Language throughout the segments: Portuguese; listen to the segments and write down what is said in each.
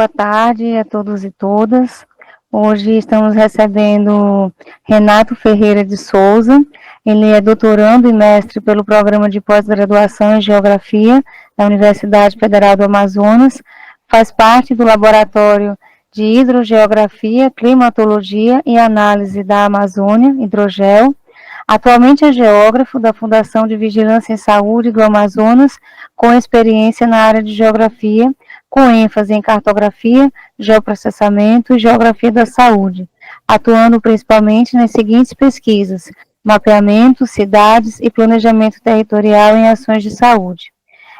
boa tarde a todos e todas. Hoje estamos recebendo Renato Ferreira de Souza. Ele é doutorando e mestre pelo Programa de Pós-Graduação em Geografia da Universidade Federal do Amazonas. Faz parte do Laboratório de Hidrogeografia, Climatologia e Análise da Amazônia, Hidrogel. Atualmente é geógrafo da Fundação de Vigilância em Saúde do Amazonas, com experiência na área de geografia, com ênfase em cartografia, geoprocessamento e geografia da saúde, atuando principalmente nas seguintes pesquisas: mapeamento, cidades e planejamento territorial em ações de saúde.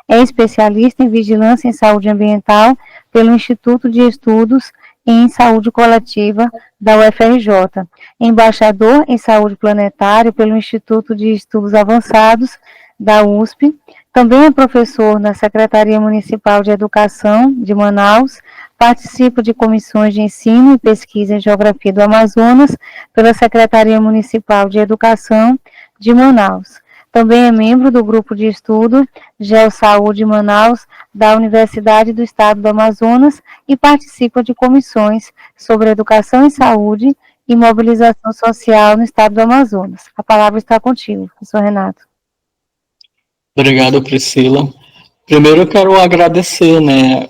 É especialista em vigilância em saúde ambiental pelo Instituto de Estudos em Saúde Coletiva da UFRJ, embaixador em saúde planetária pelo Instituto de Estudos Avançados da USP. Também é professor na Secretaria Municipal de Educação de Manaus, participa de comissões de ensino e pesquisa em geografia do Amazonas pela Secretaria Municipal de Educação de Manaus. Também é membro do grupo de estudo Geossaúde Manaus da Universidade do Estado do Amazonas e participa de comissões sobre educação e saúde e mobilização social no Estado do Amazonas. A palavra está contigo, professor Renato. Obrigado, Priscila. Primeiro eu quero agradecer,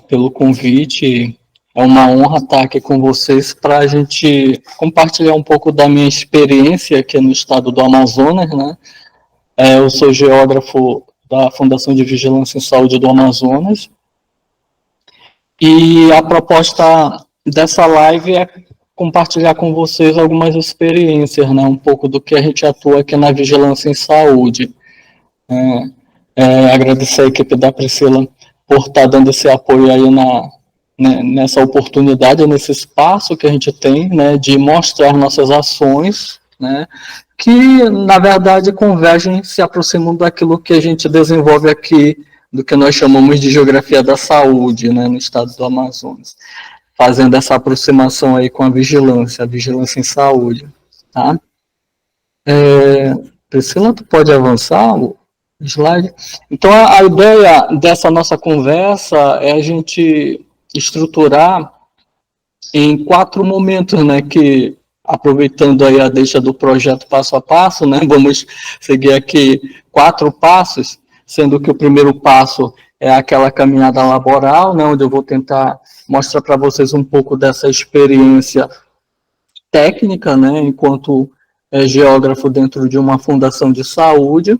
pelo convite. É uma honra estar aqui com vocês para a gente compartilhar um pouco da minha experiência aqui no Estado do Amazonas, Eu sou geógrafo da Fundação de Vigilância em Saúde do Amazonas e a proposta dessa live é compartilhar com vocês algumas experiências, um pouco do que a gente atua aqui na Vigilância em Saúde. Agradecer a equipe da Priscila por estar dando esse apoio aí nessa oportunidade, nesse espaço que a gente tem, de mostrar nossas ações, que, na verdade, convergem, se aproximam daquilo que a gente desenvolve aqui, do que nós chamamos de geografia da saúde, no estado do Amazonas, fazendo essa aproximação aí com a vigilância em saúde, tá? Priscila, tu pode avançar o slide? Então, a ideia dessa nossa conversa é a gente estruturar em 4 momentos, que, aproveitando aí a deixa do projeto passo a passo, vamos seguir aqui 4 passos, sendo que o primeiro passo é aquela caminhada laboral, onde eu vou tentar mostrar para vocês um pouco dessa experiência técnica, enquanto geógrafo dentro de uma fundação de saúde,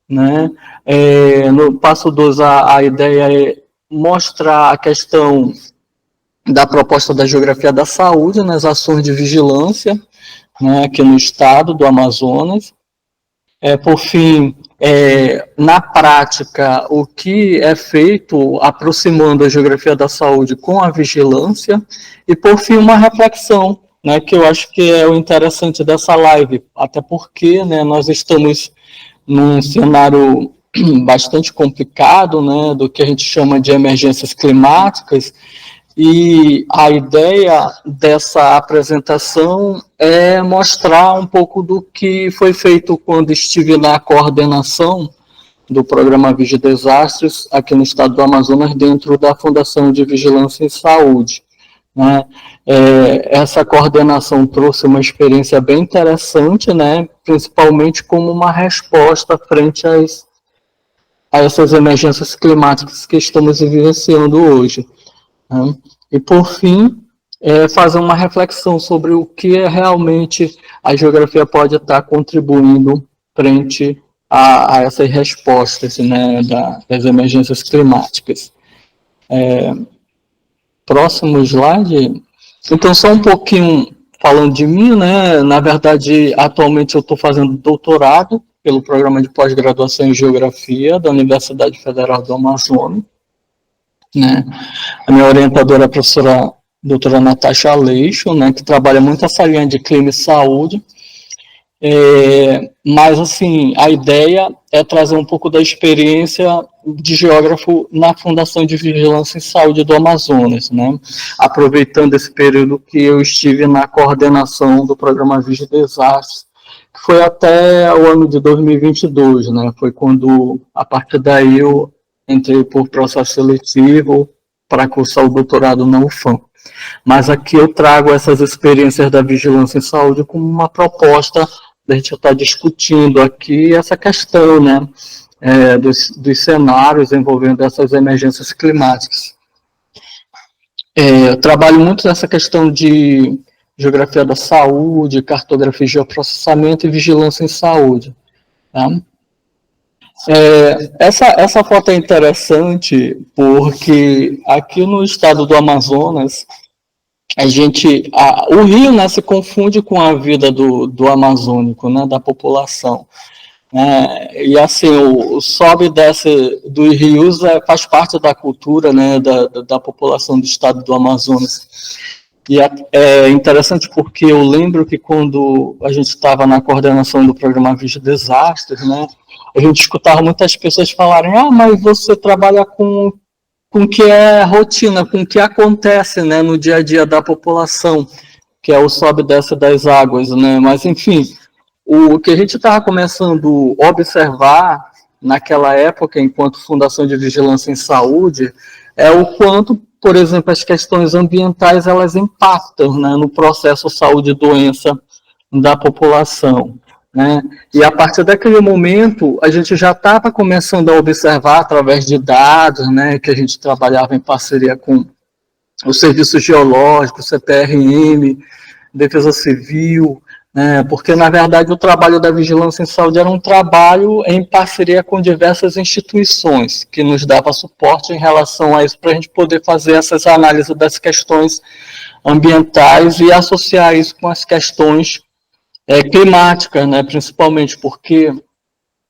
No passo 2, a ideia é mostrar a questão da proposta da geografia da saúde nas ações de vigilância, aqui no estado do Amazonas. Por fim, na prática, o que é feito aproximando a geografia da saúde com a vigilância. E, por fim, uma reflexão, que eu acho que é o interessante dessa live, até porque nós estamos num cenário bastante complicado, do que a gente chama de emergências climáticas. E a ideia dessa apresentação é mostrar um pouco do que foi feito quando estive na coordenação do programa Vigidesastres aqui no estado do Amazonas, dentro da Fundação de Vigilância em Saúde. Essa coordenação trouxe uma experiência bem interessante, principalmente como uma resposta frente a essas emergências climáticas que estamos vivenciando hoje. E, por fim, fazer uma reflexão sobre o que realmente a geografia pode estar contribuindo frente a essas respostas, das emergências climáticas. Próximo slide. Então, só um pouquinho falando de mim, Na verdade, atualmente eu estou fazendo doutorado pelo programa de pós-graduação em Geografia da Universidade Federal do Amazonas. A minha orientadora é a professora doutora Natasha Aleixo, que trabalha muito essa linha de clima e saúde. Mas, assim, a ideia é trazer um pouco da experiência de geógrafo na Fundação de Vigilância em Saúde do Amazonas, aproveitando esse período que eu estive na coordenação do programa Vigidesastres, que foi até o ano de 2022, Foi quando, a partir daí, eu entrei por processo seletivo para cursar o doutorado na UFAM. Mas aqui eu trago essas experiências da vigilância em saúde como uma proposta da gente estar discutindo aqui essa questão, né, dos cenários envolvendo essas emergências climáticas. Eu trabalho muito nessa questão de geografia da saúde, cartografia e geoprocessamento e vigilância em saúde. Tá? Essa foto é interessante porque aqui no estado do Amazonas, o rio, né, se confunde com a vida do amazônico, né, da população. E assim, o sobe e desce dos rios faz parte da cultura, né, da população do estado do Amazonas. E é interessante porque eu lembro que quando a gente estava na coordenação do programa Vigil Desastres, né, a gente escutava muitas pessoas falarem: mas você trabalha com o que é rotina, com o que acontece, né, no dia a dia da população, que é o sobe e desce das águas, né, mas enfim, o que a gente estava começando a observar naquela época, enquanto Fundação de Vigilância em Saúde, é o quanto, por exemplo, as questões ambientais elas impactam, né, no processo saúde e doença da população. Né? E a partir daquele momento, a gente já estava começando a observar, através de dados, né, que a gente trabalhava em parceria com o Serviço Geológico, CPRM, Defesa Civil, né, porque, na verdade, o trabalho da vigilância em saúde era um trabalho em parceria com diversas instituições, que nos dava suporte em relação a isso, para a gente poder fazer essas análises das questões ambientais e associar isso com as questões climáticas, né, principalmente porque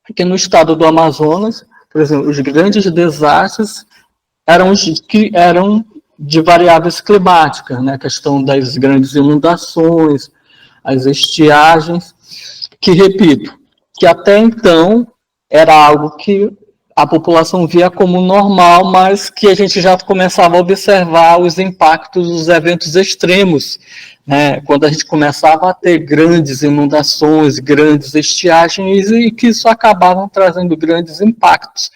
aqui no estado do Amazonas, por exemplo, os grandes desastres eram de variáveis climáticas, né, a questão das grandes inundações, as estiagens, que, repito, que até então era algo que a população via como normal, mas que a gente já começava a observar os impactos dos eventos extremos, né, quando a gente começava a ter grandes inundações, grandes estiagens, e que isso acabava trazendo grandes impactos,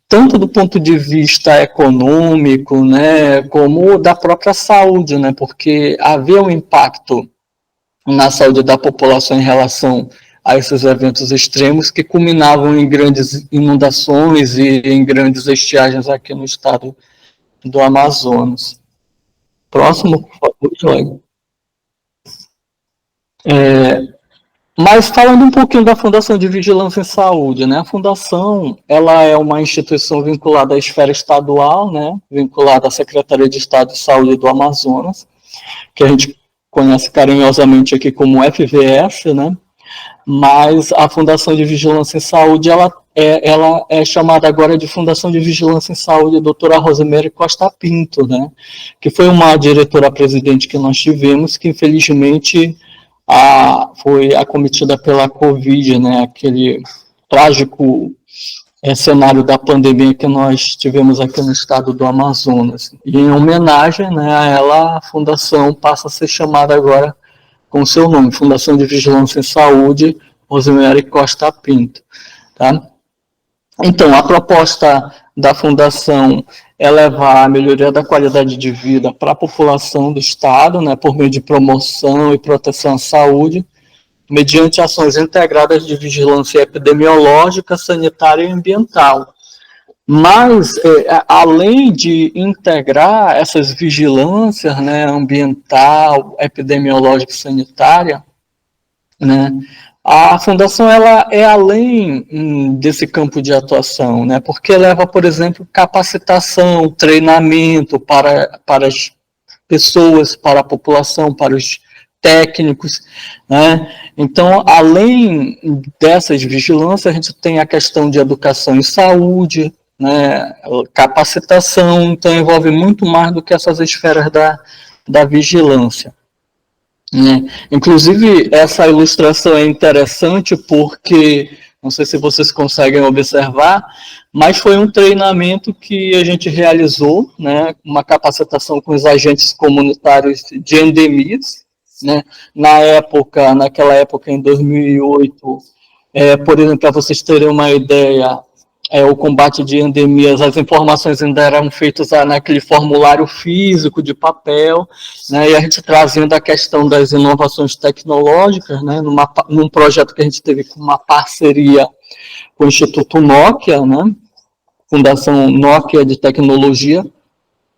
tanto do ponto de vista econômico, né, como da própria saúde, né, porque havia um impacto na saúde da população em relação a esses eventos extremos que culminavam em grandes inundações e em grandes estiagens aqui no estado do Amazonas. Próximo, por favor, Joel. Mas falando um pouquinho da Fundação de Vigilância em Saúde, né? A Fundação, ela é uma instituição vinculada à esfera estadual, né? Vinculada à Secretaria de Estado de Saúde do Amazonas, que a gente conhece carinhosamente aqui como FVS, né? Mas a Fundação de Vigilância em Saúde, ela é chamada agora de Fundação de Vigilância em Saúde doutora Rosemary Costa Pinto, né? Que foi uma diretora-presidente que nós tivemos, que infelizmente foi acometida pela Covid, né? Aquele trágico cenário da pandemia que nós tivemos aqui no estado do Amazonas. E em homenagem, né, a ela, a fundação passa a ser chamada agora com seu nome, Fundação de Vigilância em Saúde, Rosemary Costa Pinto. Tá? Então, a proposta da fundação é levar a melhoria da qualidade de vida para a população do estado, né, por meio de promoção e proteção à saúde, mediante ações integradas de vigilância epidemiológica, sanitária e ambiental. Mas, além de integrar essas vigilâncias, né, ambiental, epidemiológica e sanitária, né, a Fundação ela é além desse campo de atuação, né, porque leva, por exemplo, capacitação, treinamento para as pessoas, para a população, para os técnicos, né? Então, além dessas vigilâncias, a gente tem a questão de educação e saúde, né? Capacitação, então envolve muito mais do que essas esferas da vigilância. Né? Inclusive, essa ilustração é interessante porque, não sei se vocês conseguem observar, mas foi um treinamento que a gente realizou, né? Uma capacitação com os agentes comunitários de endemias, né? Naquela época, em 2008, por exemplo, para vocês terem uma ideia, o combate de endemias, as informações ainda eram feitas naquele formulário físico de papel, né, e a gente trazendo a questão das inovações tecnológicas, né, num projeto que a gente teve com uma parceria com o Instituto Nokia, né, Fundação Nokia de Tecnologia.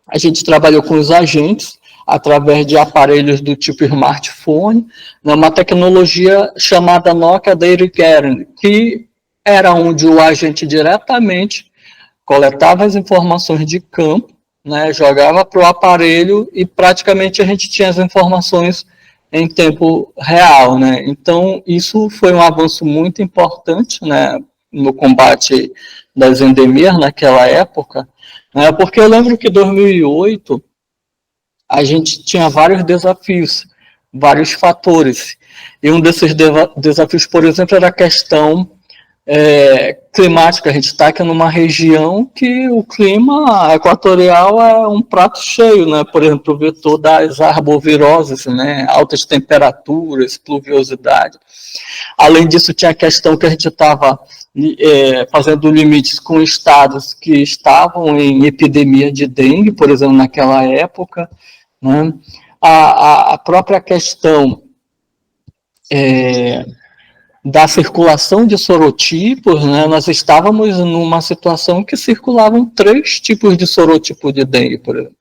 A gente trabalhou com os agentes através de aparelhos do tipo smartphone, né, uma tecnologia chamada Nokia Data Gathering, que era onde o agente diretamente coletava as informações de campo, né, jogava para o aparelho e praticamente a gente tinha as informações em tempo real, né? Então, isso foi um avanço muito importante, né, no combate das endemias naquela época, né, porque eu lembro que em 2008 a gente tinha vários desafios, vários fatores, e um desses desafios, por exemplo, era a questão climática. A gente está aqui numa região que o clima equatorial é um prato cheio, né? Por exemplo, o vetor das arboviroses, né? Altas temperaturas, pluviosidade. Além disso, tinha a questão que a gente estava fazendo limites com estados que estavam em epidemia de dengue, por exemplo, naquela época, né? A própria questão da circulação de sorotipos, né, nós estávamos numa situação que circulavam 3 tipos de sorotipo de dengue, por exemplo.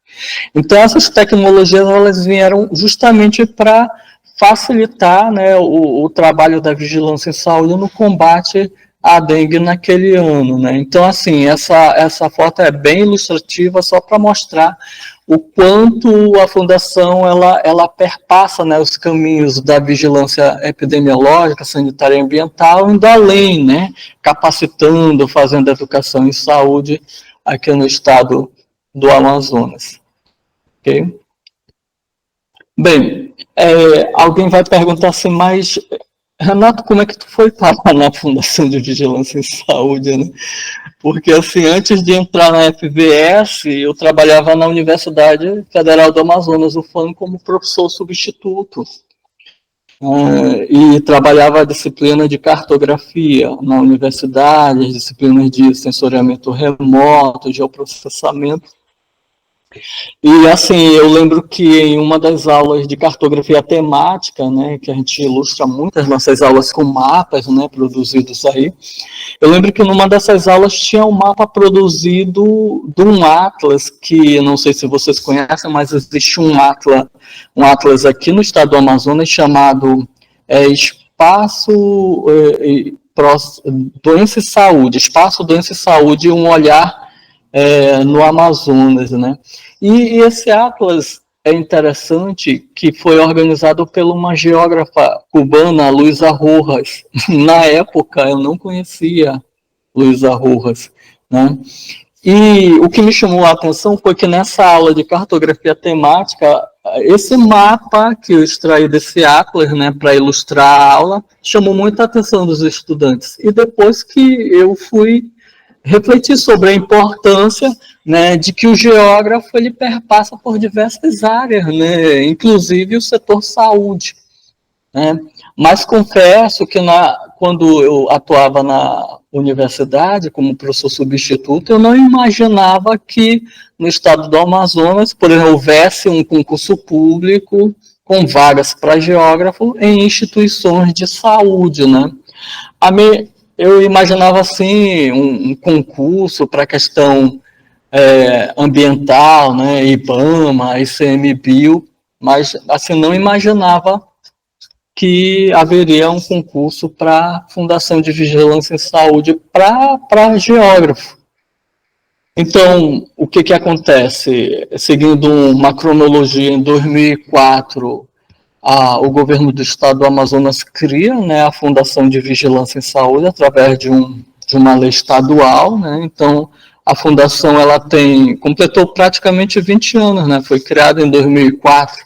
Então, essas tecnologias elas vieram justamente para facilitar, né, o trabalho da vigilância em saúde no combate à dengue naquele ano, né? Então, assim, essa foto é bem ilustrativa só para mostrar o quanto a Fundação ela perpassa, né, os caminhos da vigilância epidemiológica, sanitária e ambiental, indo além, né, capacitando, fazendo educação em saúde aqui no estado do Amazonas. Okay? Bem, alguém vai perguntar assim, mas Renato, como é que tu foi parar na Fundação de Vigilância em Saúde, né? Porque, assim, antes de entrar na FVS, eu trabalhava na Universidade Federal do Amazonas, UFAM, como professor substituto. E trabalhava a disciplina de cartografia na universidade, as disciplinas de sensoriamento remoto, geoprocessamento. E, assim, eu lembro que em uma das aulas de cartografia temática, né, que a gente ilustra muitas nossas aulas com mapas, né, produzidos aí, eu lembro que numa dessas aulas tinha um mapa produzido de um atlas, que não sei se vocês conhecem, mas existe um atlas aqui no estado do Amazonas chamado Doença e Saúde, Espaço Doença e Saúde, um olhar no Amazonas, né? E esse atlas é interessante, que foi organizado por uma geógrafa cubana, Luisa Rojas. Na época, eu não conhecia Luisa Rojas, né? E o que me chamou a atenção foi que nessa aula de cartografia temática, esse mapa que eu extraí desse atlas, né, para ilustrar a aula, chamou muita atenção dos estudantes. E depois que eu fui refletir sobre a importância, né, de que o geógrafo ele perpassa por diversas áreas, né, inclusive o setor saúde, né? Mas confesso que quando eu atuava na universidade como professor substituto, eu não imaginava que no estado do Amazonas, por exemplo, houvesse um concurso público com vagas para geógrafo em instituições de saúde, né? Eu imaginava assim um concurso para a questão ambiental, né, IBAMA, ICMBio, mas assim não imaginava que haveria um concurso para Fundação de Vigilância em Saúde para geógrafo. Então, o que acontece? Seguindo uma cronologia, em 2004, o governo do estado do Amazonas cria, né, a Fundação de Vigilância em Saúde através de uma lei estadual, né? Então, a fundação completou praticamente 20 anos, né? Foi criada em 2004,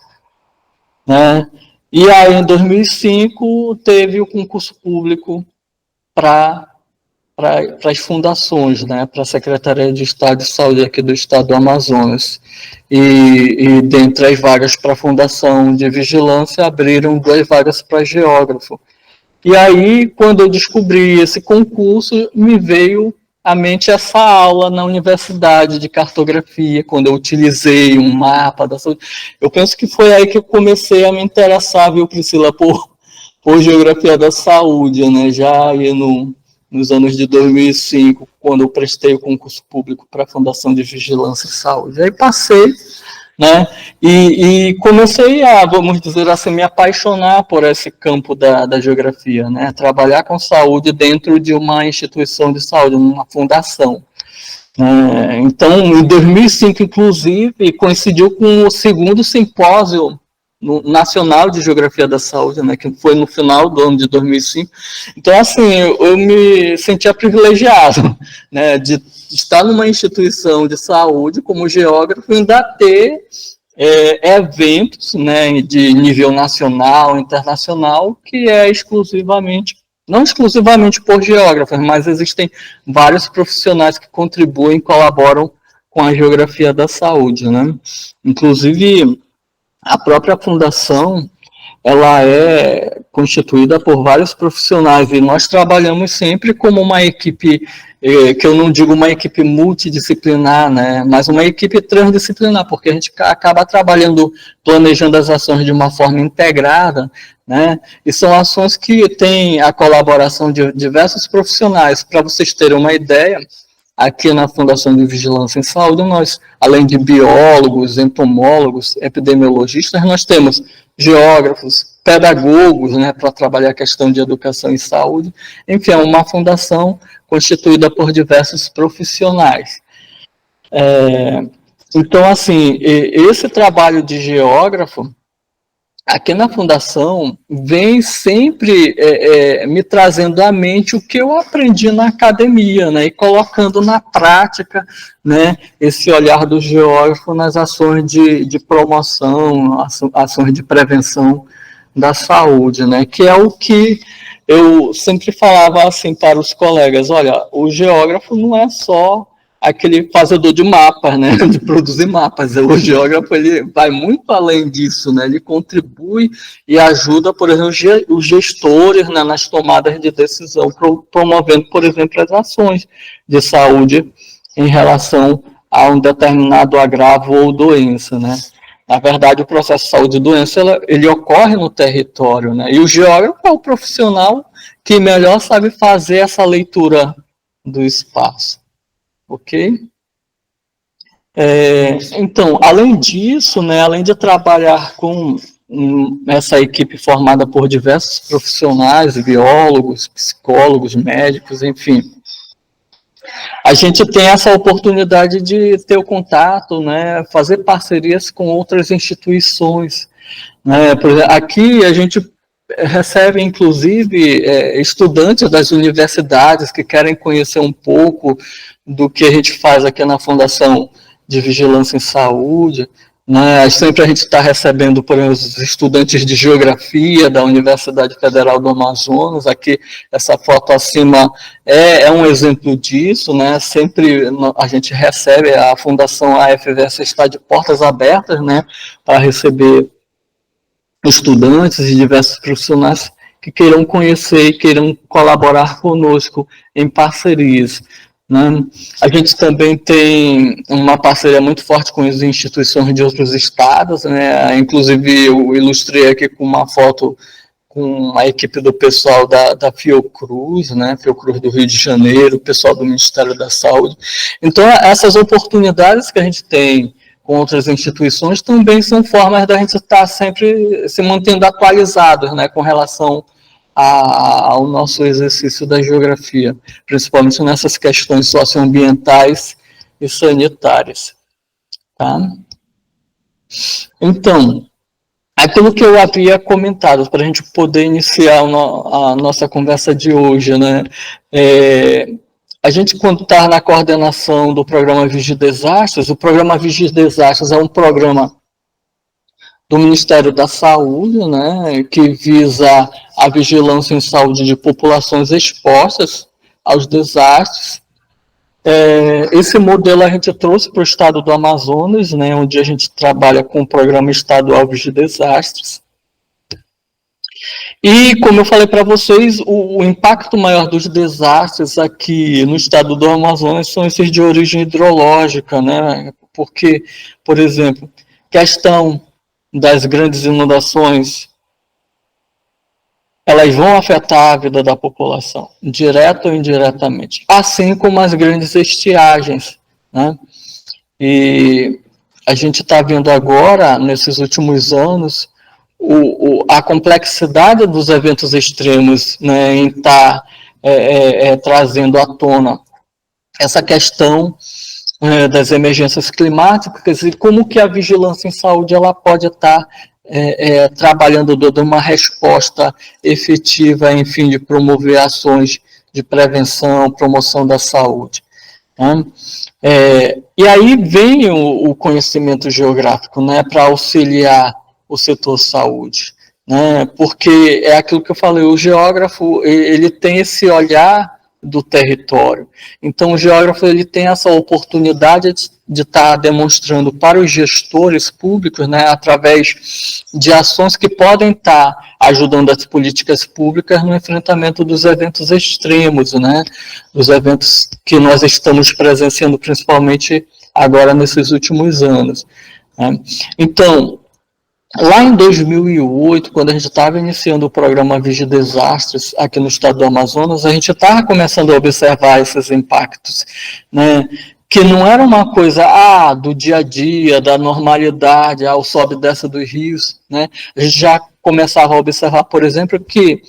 né? E aí, em 2005, teve o concurso público para as fundações, né? Para a Secretaria de Estado de Saúde aqui do estado do Amazonas. E dentre as vagas para a Fundação de Vigilância, abriram 2 vagas para geógrafo. E aí, quando eu descobri esse concurso, me veio mente essa aula na universidade de cartografia, quando eu utilizei um mapa da saúde. Eu penso que foi aí que eu comecei a me interessar, viu, Priscila, por geografia da saúde, né? Já aí nos anos de 2005, quando eu prestei o concurso público para a Fundação de Vigilância e Saúde. Aí passei, né? E comecei a, vamos dizer assim, me apaixonar por esse campo da geografia, né? Trabalhar com saúde dentro de uma instituição de saúde, uma fundação. Então, em 2005, inclusive, coincidiu com o segundo simpósio nacional de geografia da saúde, né, que foi no final do ano de 2005. Então, assim, eu me sentia privilegiado, né, de estar numa instituição de saúde como geógrafo e ainda ter eventos, né, de nível nacional, internacional, que é exclusivamente, não exclusivamente por geógrafos, mas existem vários profissionais que contribuem, colaboram com a geografia da saúde, né? Inclusive, a própria fundação, ela é constituída por vários profissionais e nós trabalhamos sempre como uma equipe, que eu não digo uma equipe multidisciplinar, né, mas uma equipe transdisciplinar, porque a gente acaba trabalhando, planejando as ações de uma forma integrada, né, e são ações que têm a colaboração de diversos profissionais. Para vocês terem uma ideia, aqui na Fundação de Vigilância em Saúde, nós, além de biólogos, entomólogos, epidemiologistas, nós temos geógrafos, pedagogos, né, para trabalhar a questão de educação e saúde. Enfim, é uma fundação constituída por diversos profissionais. Então, assim, esse trabalho de geógrafo, aqui na Fundação, vem sempre me trazendo à mente o que eu aprendi na academia, né, e colocando na prática, né, esse olhar do geógrafo nas ações de promoção, ações de prevenção da saúde, né, que é o que eu sempre falava assim para os colegas: olha, o geógrafo não é só aquele fazedor de mapas, né, de produzir mapas. O geógrafo, ele vai muito além disso, né, ele contribui e ajuda, por exemplo, os gestores, né, nas tomadas de decisão, promovendo, por exemplo, as ações de saúde em relação a um determinado agravo ou doença, né. Na verdade, o processo de saúde e doença, ele ocorre no território, né, e o geógrafo é o profissional que melhor sabe fazer essa leitura do espaço. Ok? Então, além disso, né, além de trabalhar com essa equipe formada por diversos profissionais, biólogos, psicólogos, médicos, enfim, a gente tem essa oportunidade de ter o contato, né, fazer parcerias com outras instituições, né. Por exemplo, aqui a gente recebe, inclusive, estudantes das universidades que querem conhecer um pouco do que a gente faz aqui na Fundação de Vigilância em Saúde, né? Sempre a gente está recebendo, por exemplo, os estudantes de Geografia da Universidade Federal do Amazonas. Aqui, essa foto acima é um exemplo disso, né? Sempre a gente recebe, a Fundação AFVS está de portas abertas, né, para receber estudantes e diversos profissionais que queiram conhecer e queiram colaborar conosco em parcerias, né? A gente também tem uma parceria muito forte com as instituições de outros estados, né? Inclusive eu ilustrei aqui com uma foto com a equipe do pessoal da Fiocruz, né? Fiocruz do Rio de Janeiro, o pessoal do Ministério da Saúde. Então, essas oportunidades que a gente tem com outras instituições também são formas da gente estar sempre se mantendo atualizados, né, com relação ao nosso exercício da geografia, principalmente nessas questões socioambientais e sanitárias. Tá? Então, aquilo que eu havia comentado, para a gente poder iniciar a nossa conversa de hoje, né, a gente, quando está na coordenação do programa Vigir Desastres, o programa Vigir Desastres é um programa do Ministério da Saúde, né, que visa a vigilância em saúde de populações expostas aos desastres. Esse modelo a gente trouxe para o estado do Amazonas, né, onde a gente trabalha com o programa estadual Vigir Desastres. E, como eu falei para vocês, o impacto maior dos desastres aqui no estado do Amazonas são esses de origem hidrológica, né? Porque, por exemplo, questão das grandes inundações, elas vão afetar a vida da população, direta ou indiretamente, assim como as grandes estiagens, né? E a gente está vendo agora, nesses últimos anos, a complexidade dos eventos extremos, né, em estar trazendo à tona essa questão das emergências climáticas e como que a vigilância em saúde ela pode estar trabalhando dando uma resposta efetiva, enfim, de promover ações de prevenção, promoção da saúde. Né? E aí vem o conhecimento geográfico, né, para auxiliar o setor saúde, né, porque é aquilo que eu falei, o geógrafo ele tem esse olhar do território, então o geógrafo ele tem essa oportunidade de estar demonstrando para os gestores públicos, né, através de ações que podem estar ajudando as políticas públicas no enfrentamento dos eventos extremos, né, os eventos que nós estamos presenciando principalmente agora nesses últimos anos. Né. Então, lá em 2008, quando a gente estava iniciando o programa Vigi Desastres aqui no estado do Amazonas, a gente estava começando a observar esses impactos, né? Que não era uma coisa do dia a dia, da normalidade, o sobe e desce dos rios, né? A gente já começava a observar, por exemplo, que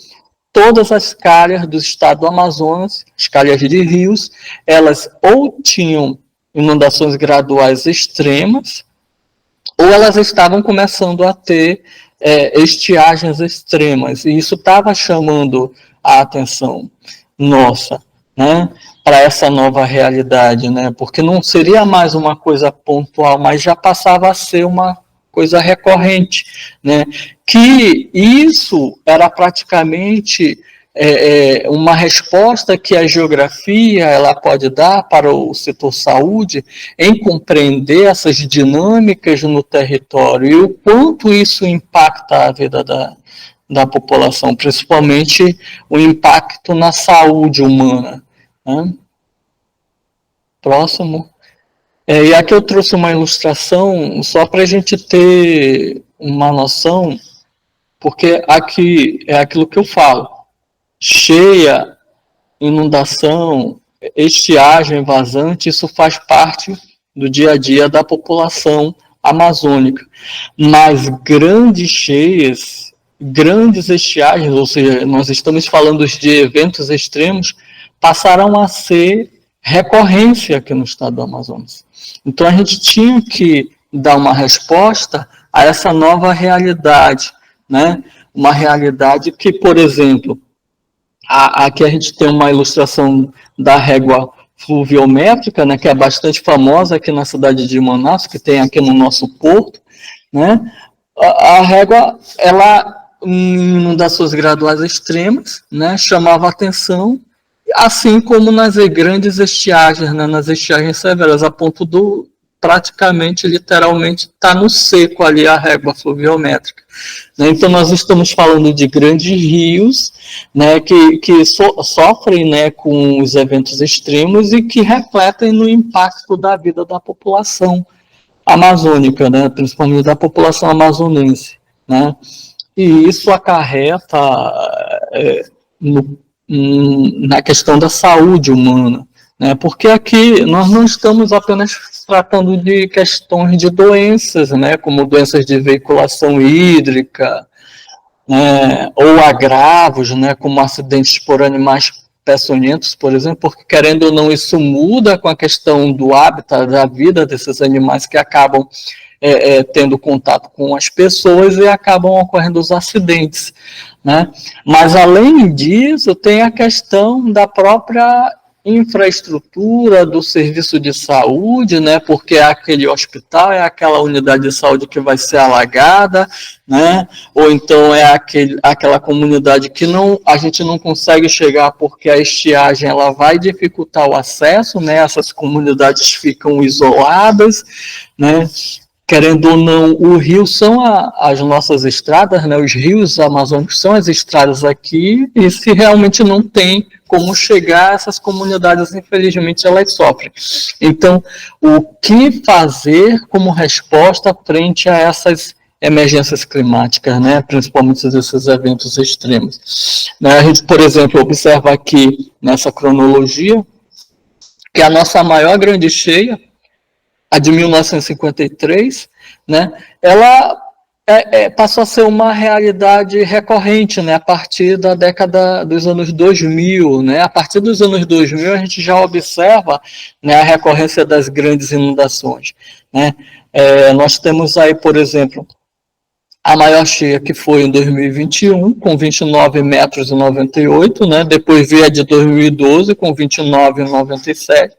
todas as calhas do estado do Amazonas, as calhas de rios, elas ou tinham inundações graduais extremas, ou elas estavam começando a ter estiagens extremas, e isso estava chamando a atenção nossa, né, para essa nova realidade, né, porque não seria mais uma coisa pontual, mas já passava a ser uma coisa recorrente, né, que isso era praticamente uma resposta que a geografia ela pode dar para o setor saúde em compreender essas dinâmicas no território e o quanto isso impacta a vida da população, principalmente o impacto na saúde humana. Né? Próximo. E aqui eu trouxe uma ilustração só para a gente ter uma noção, porque aqui é aquilo que eu falo. Cheia, inundação, estiagem, vazante, isso faz parte do dia a dia da população amazônica. Mas grandes cheias, grandes estiagens, ou seja, nós estamos falando de eventos extremos, passarão a ser recorrência aqui no estado do Amazonas. Então a gente tinha que dar uma resposta a essa nova realidade, né? Uma realidade que, por exemplo, aqui a gente tem uma ilustração da régua fluviométrica, né, que é bastante famosa aqui na cidade de Manaus, que tem aqui no nosso porto, né? A régua, ela, em inundações graduais extremas, né, chamava atenção, assim como nas grandes estiagens, né, nas estiagens severas, a ponto do praticamente, literalmente, está no seco ali a régua fluviométrica. Né? Então, nós estamos falando de grandes rios, né, que sofrem, né, com os eventos extremos e que refletem no impacto da vida da população amazônica, né, principalmente da população amazonense. Né? E isso acarreta na questão da saúde humana. Né, porque aqui nós não estamos apenas tratando de questões de doenças, né, como doenças de veiculação hídrica, né, ou agravos, né, como acidentes por animais peçonhentos, por exemplo, porque querendo ou não isso muda com a questão do hábitat, da vida desses animais que acabam tendo contato com as pessoas e acabam ocorrendo os acidentes. Né? Mas além disso tem a questão da própria infraestrutura do serviço de saúde, né, porque é aquele hospital, é aquela unidade de saúde que vai ser alagada, né, ou então é aquela comunidade que a gente não consegue chegar porque a estiagem ela vai dificultar o acesso, né, essas comunidades ficam isoladas, né, querendo ou não, o rio são as nossas estradas, né? Os rios amazônicos são as estradas aqui, e se realmente não tem como chegar, essas comunidades, infelizmente, elas sofrem. Então, o que fazer como resposta frente a essas emergências climáticas, né? Principalmente esses eventos extremos? A gente, por exemplo, observa aqui nessa cronologia que a nossa maior grande cheia, a de 1953, né, ela passou a ser uma realidade recorrente, né, a partir da década dos anos 2000. Né, a partir dos anos 2000, a gente já observa, né, a recorrência das grandes inundações. Né. Nós temos aí, por exemplo, a maior cheia, que foi em 2021, com 29 metros e 98, né, depois veio a de 2012, com 29,97,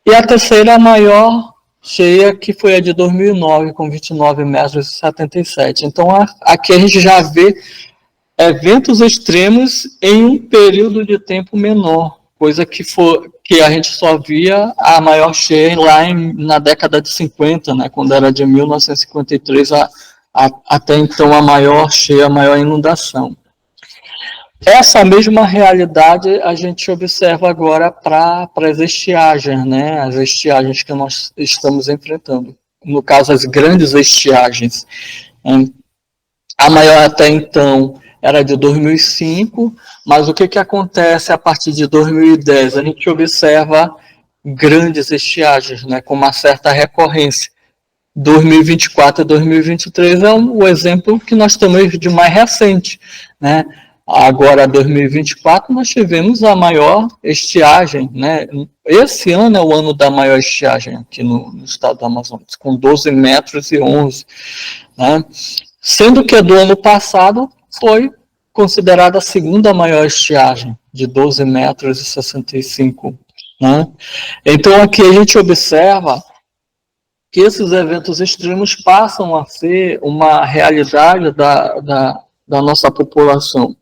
e a terceira maior cheia, que foi a de 2009, com 29 metros e 77. Então, aqui a gente já vê eventos extremos em um período de tempo menor, coisa que a gente só via a maior cheia lá na década de 50, né, quando era de 1953 até então a maior cheia, a maior inundação. Essa mesma realidade a gente observa agora para as estiagens, né? As estiagens que nós estamos enfrentando. No caso, as grandes estiagens. A maior até então era de 2005, mas o que acontece a partir de 2010? A gente observa grandes estiagens, né? Com uma certa recorrência. 2024 e 2023 é o exemplo que nós temos de mais recente, né? Agora, 2024, nós tivemos a maior estiagem, né? Esse ano é o ano da maior estiagem aqui no estado do Amazonas, com 12 metros e 11, né? Sendo que do ano passado foi considerada a segunda maior estiagem, de 12 metros e 65, né? Então, aqui a gente observa que esses eventos extremos passam a ser uma realidade da nossa população.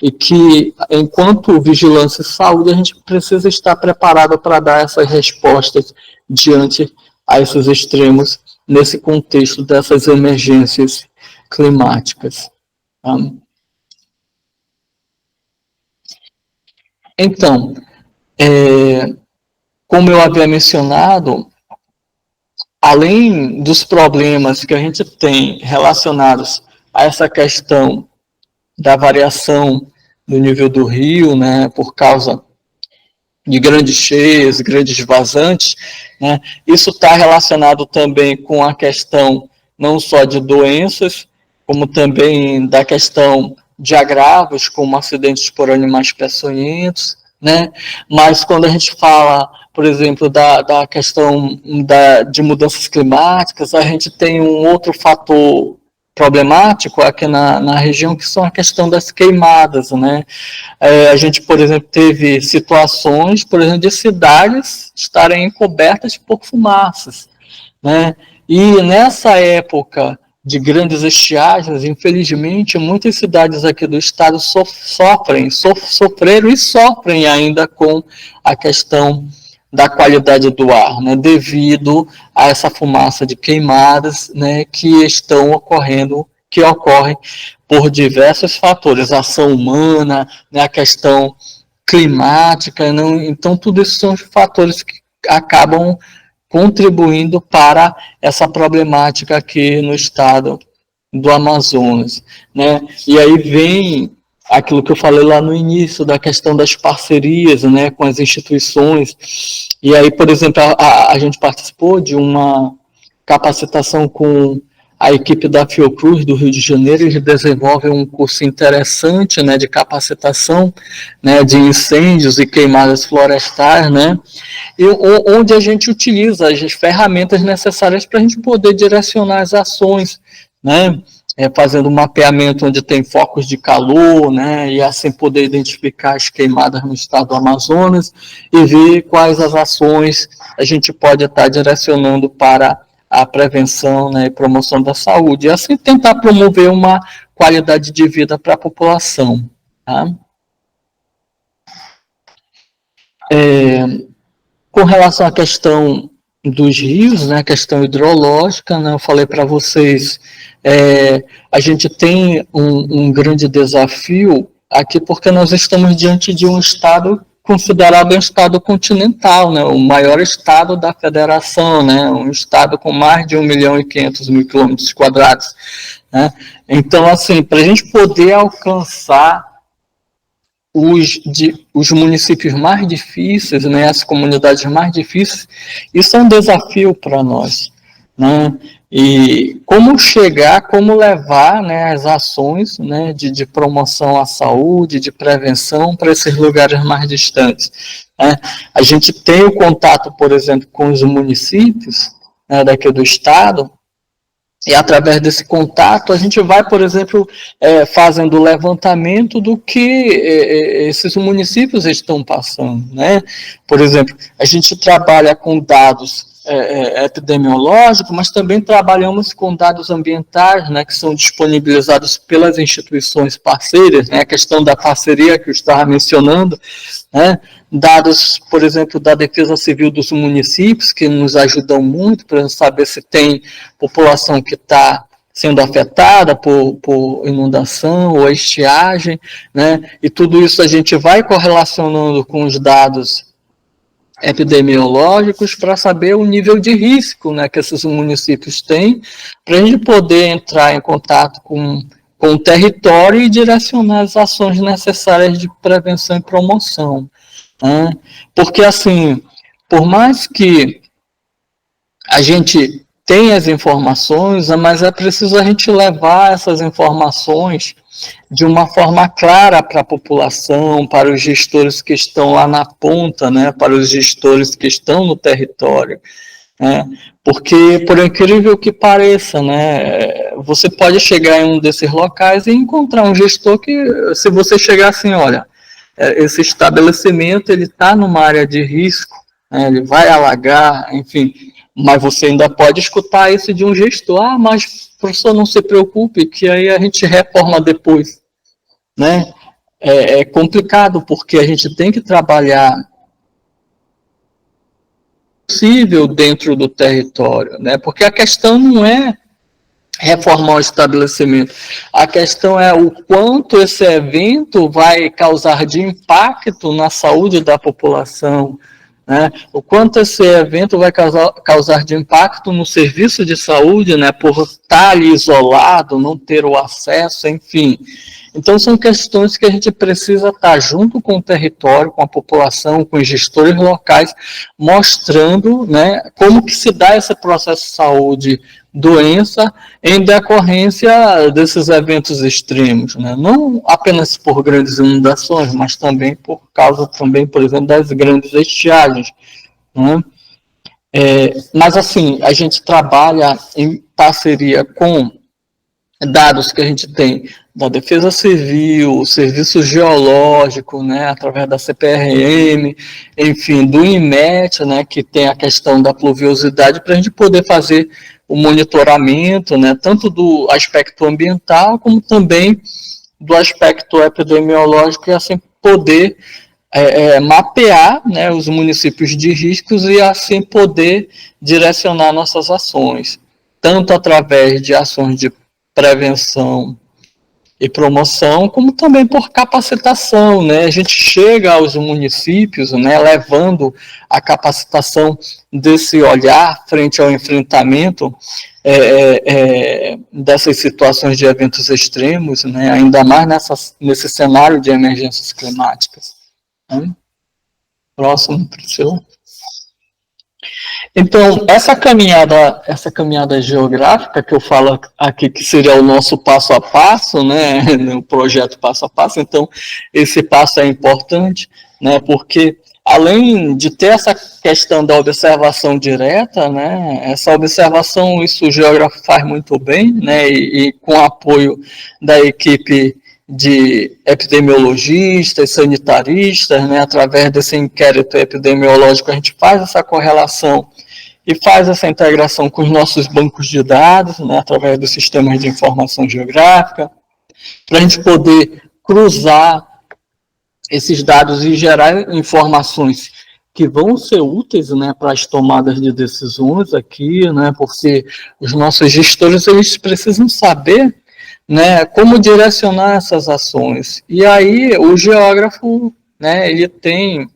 E que, enquanto vigilância e saúde, a gente precisa estar preparado para dar essas respostas diante a esses extremos, nesse contexto dessas emergências climáticas. Tá? Então, como eu havia mencionado, além dos problemas que a gente tem relacionados a essa questão da variação do nível do rio, né, por causa de grandes cheias, grandes vazantes, né, isso está relacionado também com a questão não só de doenças, como também da questão de agravos, como acidentes por animais peçonhentos, né, mas quando a gente fala, por exemplo, da questão de mudanças climáticas, a gente tem um outro fator problemático aqui na região, que são a questão das queimadas, né? A gente, por exemplo, teve situações, por exemplo, de cidades estarem cobertas por fumaças, né? E nessa época de grandes estiagens, infelizmente, muitas cidades aqui do estado sofreram e sofrem ainda com a questão da qualidade do ar, né, devido a essa fumaça de queimadas, né, que ocorrem por diversos fatores, ação humana, né, a questão climática, não, então tudo isso são fatores que acabam contribuindo para essa problemática aqui no estado do Amazonas, né, e aí vem aquilo que eu falei lá no início, da questão das parcerias, né, com as instituições. E aí, por exemplo, a gente participou de uma capacitação com a equipe da Fiocruz do Rio de Janeiro. Eles desenvolvem um curso interessante, né, de capacitação, né, de incêndios e queimadas florestais, né, e onde a gente utiliza as ferramentas necessárias para a gente poder direcionar as ações, né, fazendo um mapeamento onde tem focos de calor, né, e assim poder identificar as queimadas no estado do Amazonas e ver quais as ações a gente pode estar direcionando para a prevenção, né, e promoção da saúde, e assim tentar promover uma qualidade de vida para a população. Tá? Com relação à questão dos rios, né, a questão hidrológica, né, eu falei para vocês, a gente tem um grande desafio aqui porque nós estamos diante de um estado considerado um estado continental, né, o maior estado da federação, né, um estado com mais de 1.500.000 quilômetros quadrados, né, então, assim, para a gente poder alcançar os municípios mais difíceis, né, as comunidades mais difíceis, isso é um desafio para nós, né, e como chegar, como levar, né, as ações, né, de promoção à saúde, de prevenção para esses lugares mais distantes, né. A gente tem o contato, por exemplo, com os municípios, né, daqui do estado, e através desse contato, a gente vai, por exemplo, fazendo o levantamento do que esses municípios estão passando, né? Por exemplo, a gente trabalha com dados epidemiológicos, mas também trabalhamos com dados ambientais, né, que são disponibilizados pelas instituições parceiras, né, a questão da parceria que eu estava mencionando, né, dados, por exemplo, da Defesa Civil dos municípios, que nos ajudam muito para saber se tem população que está sendo afetada por inundação ou estiagem, né, e tudo isso a gente vai correlacionando com os dados epidemiológicos para saber o nível de risco, né, que esses municípios têm, para a gente poder entrar em contato com o território e direcionar as ações necessárias de prevenção e promoção, né? Porque, assim, por mais que a gente tenha as informações, mas é preciso a gente levar essas informações de uma forma clara para a população, para os gestores que estão lá na ponta, né, para os gestores que estão no território, né, porque, por incrível que pareça, né, você pode chegar em um desses locais e encontrar um gestor que, se você chegar assim, olha, esse estabelecimento ele está numa área de risco, né, ele vai alagar, enfim, mas você ainda pode escutar isso de um gestor, mas professor, não se preocupe, que aí a gente reforma depois, né? É complicado, porque a gente tem que trabalhar possível dentro do território, né? Porque a questão não é reformar o estabelecimento, a questão é o quanto esse evento vai causar de impacto na saúde da população, né? O quanto esse evento vai causar de impacto no serviço de saúde, né, por estar ali isolado, não ter o acesso, enfim. Então, são questões que a gente precisa estar junto com o território, com a população, com os gestores locais, mostrando, né, como que se dá esse processo de saúde doença em decorrência desses eventos extremos, né? Não apenas por grandes inundações, mas também por causa, também, por exemplo, das grandes estiagens, né? Mas, assim, a gente trabalha em parceria com dados que a gente tem da Defesa Civil, Serviço Geológico, né, através da CPRM, enfim, do INMET, né, que tem a questão da pluviosidade, para a gente poder fazer o monitoramento, né, tanto do aspecto ambiental, como também do aspecto epidemiológico, e assim poder mapear, né, os municípios de riscos e assim poder direcionar nossas ações, tanto através de ações de prevenção e promoção, como também por capacitação, né? A gente chega aos municípios, né, levando a capacitação desse olhar frente ao enfrentamento dessas situações de eventos extremos, né, ainda mais nesse cenário de emergências climáticas. Né? Próximo, Priscila. Então, essa caminhada geográfica que eu falo aqui, que seria o nosso passo a passo, né, o projeto passo a passo, então, esse passo é importante, né, porque além de ter essa questão da observação direta, né, essa observação, isso o geógrafo faz muito bem, né, e com o apoio da equipe de epidemiologistas, sanitaristas, né, através desse inquérito epidemiológico, a gente faz essa correlação e faz essa integração com os nossos bancos de dados, né, através dos sistemas de informação geográfica, para a gente poder cruzar esses dados e gerar informações que vão ser úteis, né, para as tomadas de decisões aqui, né, porque os nossos gestores eles precisam saber, né, como direcionar essas ações. E aí o geógrafo, né, ele tem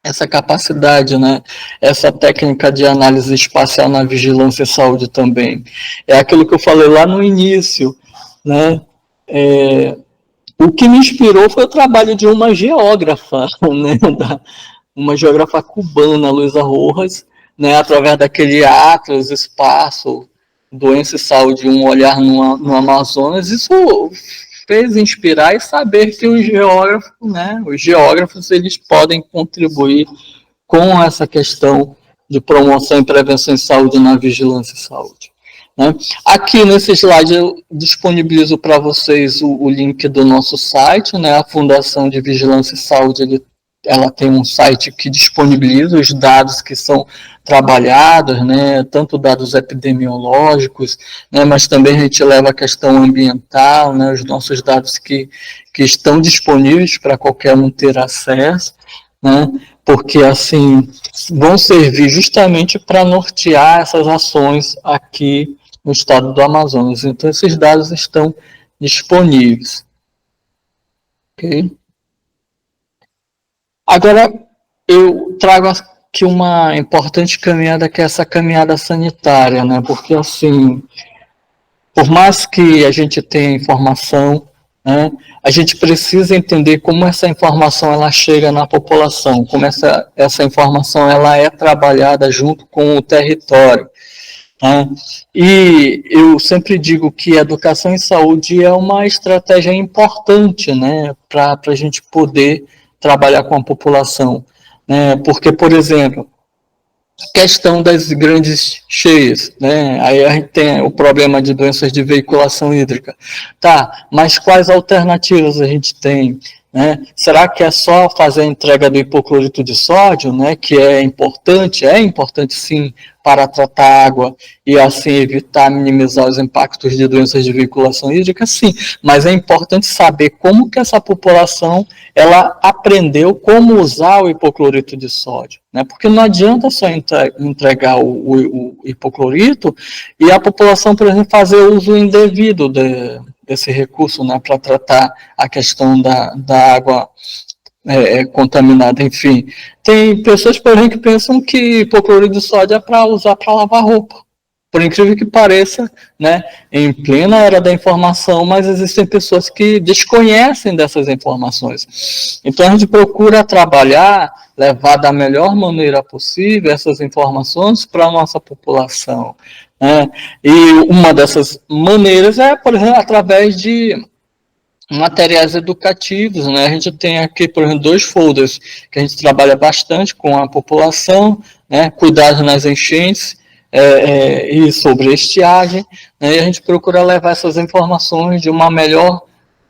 essa capacidade, né, essa técnica de análise espacial na vigilância e saúde também. É aquilo que eu falei lá no início, né, o que me inspirou foi o trabalho de uma geógrafa, né, uma geógrafa cubana, Luísa Rojas, né, através daquele Atlas, Espaço, Doença e Saúde, um olhar no Amazonas. Isso fez inspirar e saber que os geógrafos eles podem contribuir com essa questão de promoção e prevenção em saúde na vigilância e saúde. Né? Aqui nesse slide eu disponibilizo para vocês o link do nosso site, né? A Fundação de Vigilância e Saúde ela tem um site que disponibiliza os dados que são trabalhados, né? Tanto dados epidemiológicos, né? Mas também a gente leva a questão ambiental, né? Os nossos dados que estão disponíveis para qualquer um ter acesso, né? Porque assim vão servir justamente para nortear essas ações aqui no estado do Amazonas. Então, esses dados estão disponíveis. Ok? Agora, eu trago aqui uma importante caminhada, que é essa caminhada sanitária, né? Porque, assim, por mais que a gente tenha informação, né, a gente precisa entender como essa informação ela chega na população, como essa informação ela é trabalhada junto com o território. Né? E eu sempre digo que educação em saúde é uma estratégia importante, né, para a gente poder trabalhar com a população. Né? Porque, por exemplo, questão das grandes cheias, né? Aí a gente tem o problema de doenças de veiculação hídrica. Tá, mas quais alternativas a gente tem? Né? Será que é só fazer a entrega do hipoclorito de sódio, né, que é importante? É importante sim para tratar água e assim evitar, minimizar os impactos de doenças de veiculação hídrica, sim, mas é importante saber como que essa população ela aprendeu como usar o hipoclorito de sódio, né? Porque não adianta só entregar o hipoclorito e a população, por exemplo, fazer uso indevido desse recurso, né, para tratar a questão da água contaminada, enfim. Tem pessoas, por exemplo, que pensam que hipoclorito de sódio é para usar para lavar roupa. Por incrível que pareça, né, em plena era da informação, mas existem pessoas que desconhecem dessas informações. Então a gente procura trabalhar, levar da melhor maneira possível essas informações para a nossa população. Né? E uma dessas maneiras é, por exemplo, através de materiais educativos, né? A gente tem aqui, por exemplo, 2 folders que a gente trabalha bastante com a população, né? Cuidado nas enchentes e sobre estiagem, né? E a gente procura levar essas informações de uma melhor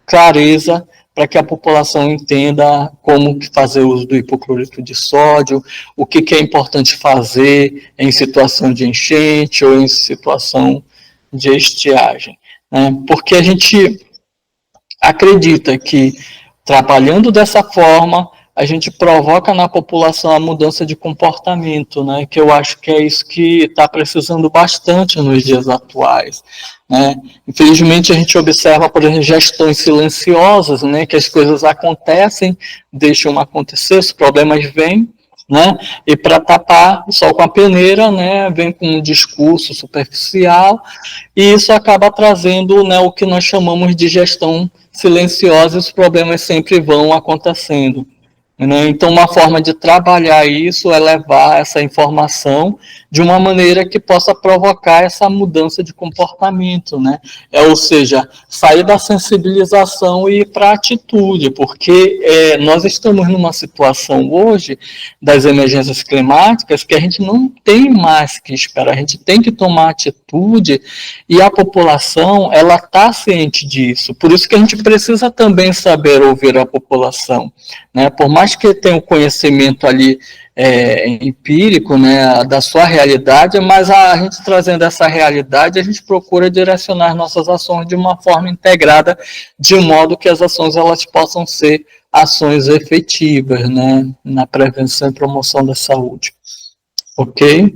clareza para que a população entenda como fazer uso do hipoclorito de sódio, o que é importante fazer em situação de enchente ou em situação de estiagem, né? Porque a gente acredita que, trabalhando dessa forma, a gente provoca na população a mudança de comportamento, né? Que eu acho que é isso que está precisando bastante nos dias atuais. Né? Infelizmente, a gente observa, por exemplo, gestões silenciosas, né? Que as coisas acontecem, deixam acontecer, os problemas vêm, né? E para tapar o sol com a peneira, né? Vem com um discurso superficial, e isso acaba trazendo, né, o que nós chamamos de gestão silenciosa, e os problemas sempre vão acontecendo. Né? Então, uma forma de trabalhar isso é levar essa informação de uma maneira que possa provocar essa mudança de comportamento, né? Ou seja, sair da sensibilização e ir para a atitude, porque nós estamos numa situação hoje das emergências climáticas que a gente não tem mais que esperar, a gente tem que tomar atitude e a população, ela está ciente disso, por isso que a gente precisa também saber ouvir a população, né? Por mais que tenha um conhecimento ali empírico, né, da sua realidade, mas a gente trazendo essa realidade, a gente procura direcionar nossas ações de uma forma integrada, de modo que as ações elas possam ser ações efetivas, né, na prevenção e promoção da saúde. Ok?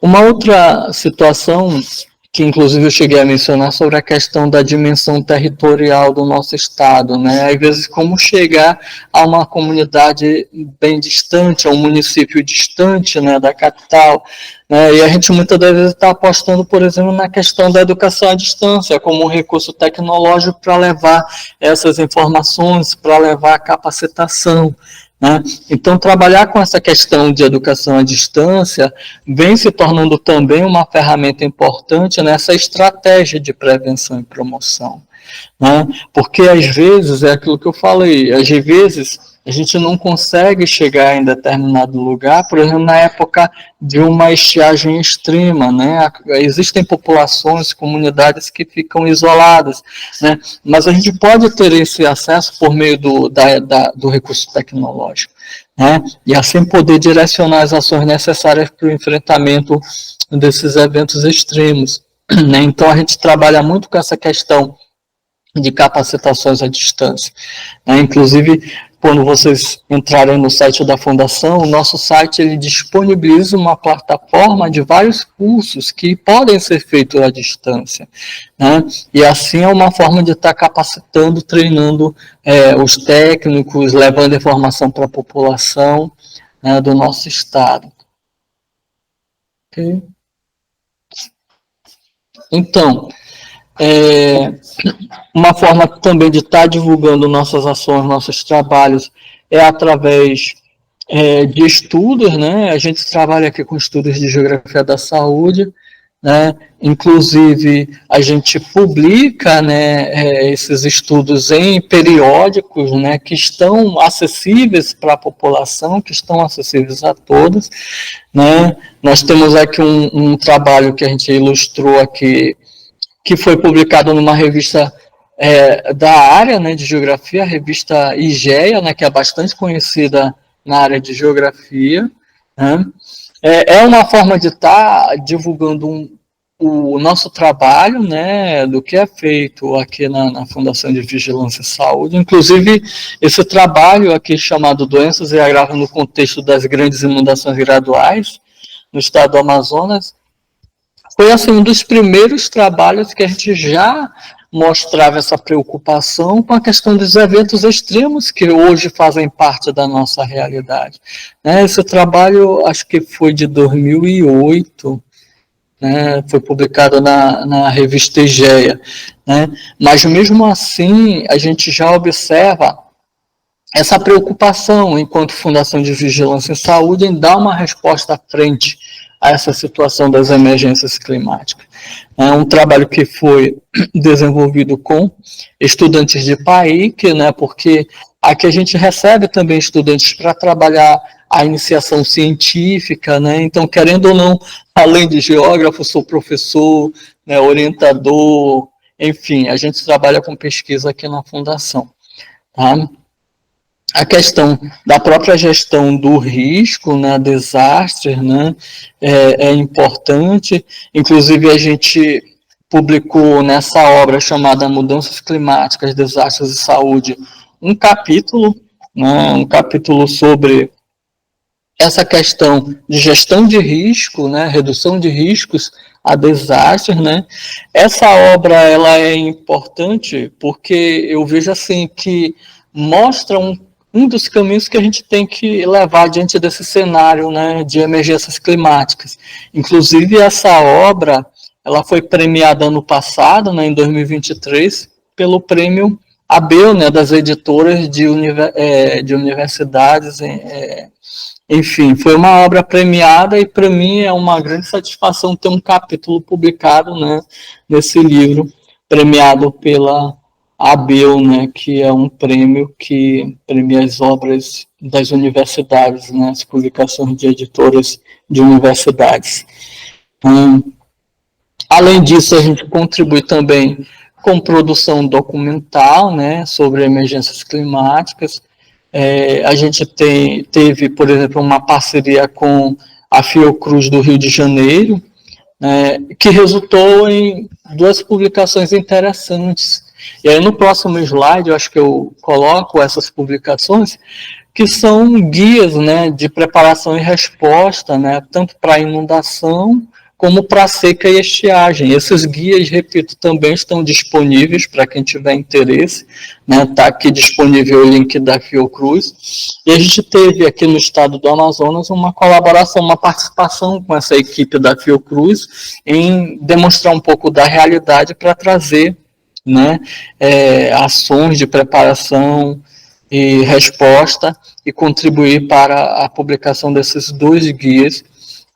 Uma outra situação que inclusive eu cheguei a mencionar sobre a questão da dimensão territorial do nosso estado, né? Às vezes como chegar a uma comunidade bem distante, a um município distante, né, da capital, né? E a gente muitas das vezes está apostando, por exemplo, na questão da educação à distância, como um recurso tecnológico para levar essas informações, para levar a capacitação, né? Então, trabalhar com essa questão de educação à distância vem se tornando também uma ferramenta importante nessa estratégia de prevenção e promoção, né? Porque, às vezes, é aquilo que eu falei, às vezes a gente não consegue chegar em determinado lugar, por exemplo, na época de uma estiagem extrema, né? Existem populações, comunidades que ficam isoladas, né? Mas a gente pode ter esse acesso por meio do recurso tecnológico, né? E assim poder direcionar as ações necessárias para o enfrentamento desses eventos extremos, né? Então a gente trabalha muito com essa questão de capacitações à distância, né? Inclusive, quando vocês entrarem no site da Fundação, o nosso site ele disponibiliza uma plataforma de vários cursos que podem ser feitos à distância, né? E assim é uma forma de estar capacitando, treinando os técnicos, levando informação para a população, né, do nosso estado. Okay? Então, uma forma também de estar divulgando nossas ações, nossos trabalhos, é através de estudos, né? A gente trabalha aqui com estudos de geografia da saúde, né? Inclusive, a gente publica, né, esses estudos em periódicos, né, que estão acessíveis para a população, que estão acessíveis a todos, né? Nós temos aqui um trabalho que a gente ilustrou aqui, que foi publicado numa revista da área, né, de geografia, a revista IGEA, né, que é bastante conhecida na área de geografia, né? É uma forma de estar divulgando o nosso trabalho, né, do que é feito aqui na Fundação de Vigilância e Saúde. Inclusive, esse trabalho aqui chamado Doenças e Agravos no Contexto das Grandes Inundações Graduais, no estado do Amazonas, foi assim, um dos primeiros trabalhos que a gente já mostrava essa preocupação com a questão dos eventos extremos que hoje fazem parte da nossa realidade. Esse trabalho, acho que foi de 2008, né, foi publicado na revista IGEA, né, mas mesmo assim a gente já observa essa preocupação enquanto Fundação de Vigilância em Saúde em dar uma resposta à frente a essa situação das emergências climáticas. É um trabalho que foi desenvolvido com estudantes de PAIC, né, porque aqui a gente recebe também estudantes para trabalhar a iniciação científica, né, então, querendo ou não, além de geógrafo, sou professor, né, orientador, enfim, a gente trabalha com pesquisa aqui na Fundação, tá? A questão da própria gestão do risco, né, desastres, né, é importante. Inclusive, a gente publicou nessa obra chamada Mudanças Climáticas, Desastres e Saúde, um capítulo, né, um capítulo sobre essa questão de gestão de risco, né, redução de riscos a desastres, né. Essa obra ela é importante porque eu vejo assim que mostra um dos caminhos que a gente tem que levar diante desse cenário, né, de emergências climáticas. Inclusive, essa obra ela foi premiada ano passado, né, em 2023, pelo prêmio ABEL, né, das editoras de universidades. Enfim, foi uma obra premiada e, para mim, é uma grande satisfação ter um capítulo publicado, né, nesse livro, premiado pela ABEL, né, que é um prêmio que premia as obras das universidades, né, as publicações de editoras de universidades. Além disso, a gente contribui também com produção documental, né, sobre emergências climáticas. A gente teve, por exemplo, uma parceria com a Fiocruz do Rio de Janeiro, que resultou em duas publicações interessantes. E aí no próximo slide, eu acho que eu coloco essas publicações, que são guias, né, de preparação e resposta, né, tanto para inundação como para seca e estiagem. Esses guias, repito, também estão disponíveis para quem tiver interesse, né, está aqui disponível o link da Fiocruz. E a gente teve aqui no estado do Amazonas uma colaboração, uma participação com essa equipe da Fiocruz em demonstrar um pouco da realidade para trazer, né, ações de preparação e resposta e contribuir para a publicação desses 2 guias,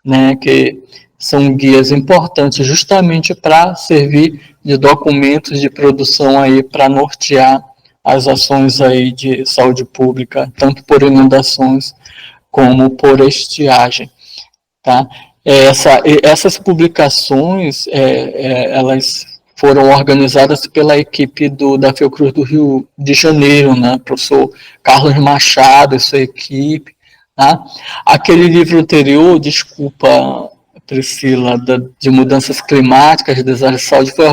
né, que são guias importantes justamente para servir de documentos de produção aí para nortear as ações aí de saúde pública, tanto por inundações como por estiagem, tá? Essas publicações, elas foram organizadas pela equipe da Fiocruz do Rio de Janeiro, né? Professor Carlos Machado e sua equipe. Tá? Aquele livro anterior, desculpa, Priscila, de mudanças climáticas, desastres de saúde, foi